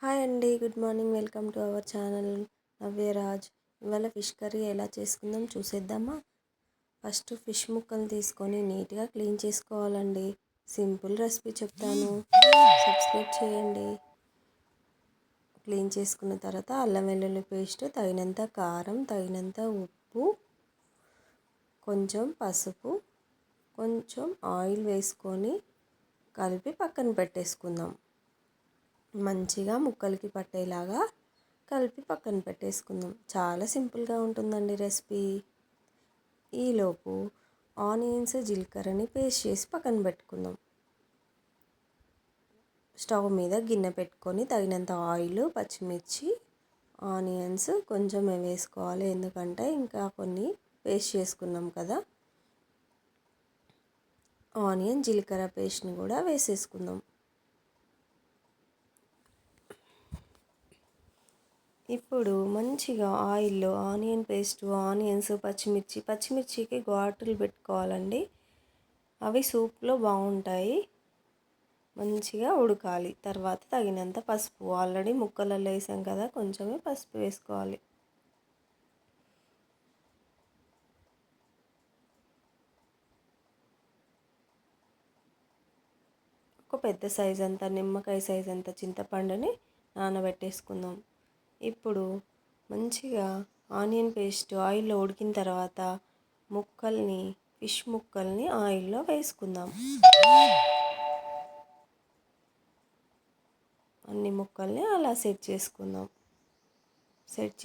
Hi అండి, good morning. Welcome to our channel Navyaraj. ఇవాళ fish curry ఎలా చేసుకుందాం చూసేద్దామా. ఫస్ట్ ఫిష్ ముక్కలు తీసుకొని నీట్గా క్లీన్ చేసుకోవాలండి. సింపుల్ రెసిపీ చెప్తాను, సబ్స్క్రైబ్ చేయండి. క్లీన్ చేసుకున్న తర్వాత అల్లం వెల్లుల్లి పేస్ట్, తగినంత కారం, తగినంత ఉప్పు, కొంచెం పసుపు, కొంచెం ఆయిల్ వేసుకొని కలిపి పక్కన పెట్టేసుకుందాం. మంచిగా ముక్కలకి పట్టేలాగా కలిపి పక్కన పెట్టేసుకుందాం. చాలా సింపుల్గా ఉంటుందండి రెసిపీ. ఈలోపు ఆనియన్స్, జీలకర్రని పేస్ట్ చేసి పక్కన పెట్టుకుందాం. స్టవ్ మీద గిన్నె పెట్టుకొని తగినంత ఆయిల్, పచ్చిమిర్చి, ఆనియన్స్ కొంచెం వేసుకోవాలి. ఎందుకంటే ఇంకా కొన్ని పేస్ట్ చేసుకున్నాం కదా. ఆనియన్, జీలకర్ర పేస్ట్ని కూడా వేసేసుకుందాం. ఇప్పుడు మంచిగా ఆయిల్లో ఆనియన్ పేస్ట్, ఆనియన్స్, పచ్చిమిర్చికి ఘాటులు పెట్టుకోవాలండి. అవి సూప్లో బాగుంటాయి. మంచిగా ఉడకాలి. తర్వాత తగినంత పసుపు, ఆల్రెడీ ముక్కలలో వేసాం కదా, కొంచెమే పసుపు వేసుకోవాలి. ఒక పెద్ద సైజ్ అంత, నిమ్మకాయ సైజ్ అంత చింతపండుని నానబెట్టేసుకుందాం. ఇప్పుడు మంచిగా ఆనియన్ పేస్ట్ ఆయిల్లో ఉడికిన తర్వాత ఫిష్ ముక్కల్ని ఆయిల్లో వేసుకుందాం. అన్ని ముక్కల్ని అలా సెట్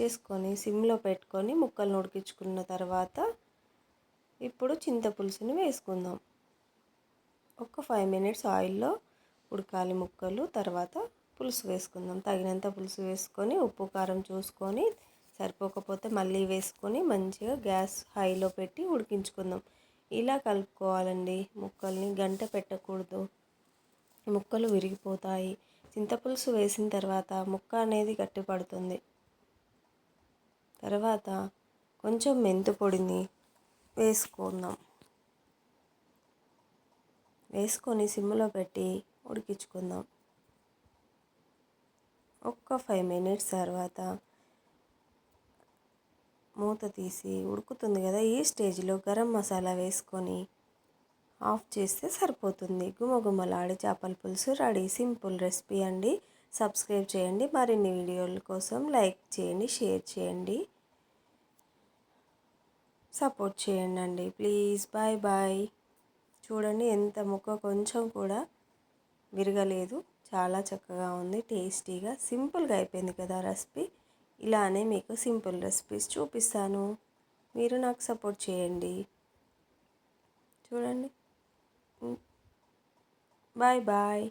చేసుకొని సిమ్లో పెట్టుకొని ముక్కల్ని ఉడికించుకున్న తర్వాత ఇప్పుడు చింతపులుసుని వేసుకుందాం. ఒక 5 మినిట్స్ ఆయిల్లో ఉడకాలి ముక్కలు. తర్వాత పులుసు వేసుకుందాం. తగినంత పులుసు వేసుకొని ఉప్పు కారం చూసుకొని సరిపోకపోతే మళ్ళీ వేసుకొని మంచిగా గ్యాస్ హైలో పెట్టి ఉడికించుకుందాం. ఇలా కలుపుకోవాలండి. ముక్కల్ని గంట పెట్టకూడదు, ముక్కలు విరిగిపోతాయి. చింతపులుసు వేసిన తర్వాత ముక్క అనేది గట్టి పడుతుంది. తర్వాత కొంచెం మెంతు పొడిని వేసుకొని సిమ్లో పెట్టి ఉడికించుకుందాం. ఒక 5 మినిట్స్ తర్వాత మూత తీసి ఉడుకుతుంది కదా, ఈ స్టేజ్లో గరం మసాలా వేసుకొని ఆఫ్ చేస్తే సరిపోతుంది. గుమగుమలాడే చేపల పులుసు రెడీ. సింపుల్ రెసిపీ అండి. సబ్స్క్రైబ్ చేయండి. మరిన్ని వీడియోల కోసం లైక్ చేయండి, షేర్ చేయండి, సపోర్ట్ చేయండి అండి ప్లీజ్. Bye bye. చూడండి, ఎంత ముక్క కొంచెం కూడా విరగలేదు. చాలా చక్కగా ఉంది, టేస్టీగా, సింపుల్గా అయిపోయింది కదా రెసిపీ. ఇలానే మీకు సింపుల్ రెసిపీస్ చూపిస్తాను. మీరు నాకు సపోర్ట్ చేయండి. చూడండి. Bye bye.